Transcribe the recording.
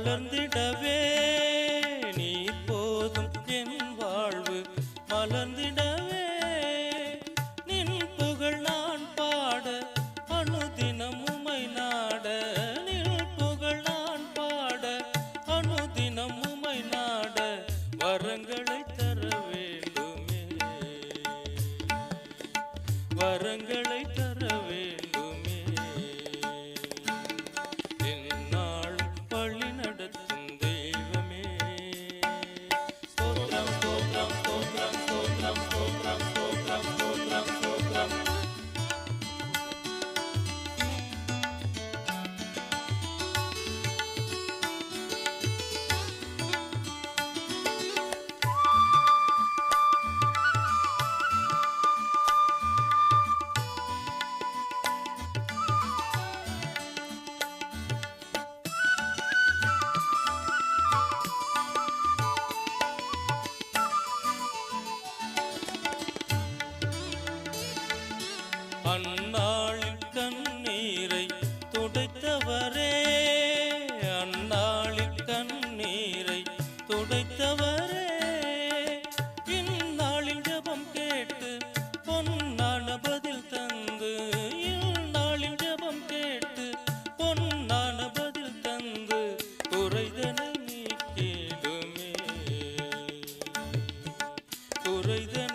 மலர்ந்திடவே நீ போதும் என் வாழ்வு மலர்ந்திடவே நின் புகழ் நான் பாட அனுதினம் உமை நாட நின் புகழ் நான் பாட அனுதினம் உமை நாட வரங்களை தர வேண்டுமே வரங்களை தர வேண்டுமே என்னால் வழி நடத்தும் தெய்வமே ஸ்தோத்திரம் ஸ்தோத்திரம் ஸ்தோத்திரம் ஸ்தோத்திரம் ஸ்தோத்திரம் ஸ்தோத்திரம் ஸ்தோத்திரம் ஸ்தோத்திரம் அந்நாளின் கண்ணீரை துடைத்தவரே அந்நாளின் கண்ணீரை துடைத்தவரே இந்நாளில் ஜெபம் கேட்டு பொன்னான பதில் தந்து இந்நாளில் ஜெபம் கேட்டு பொன்னான பதில் தந்து குறைதனை நீக்கிடுமே குறைதனை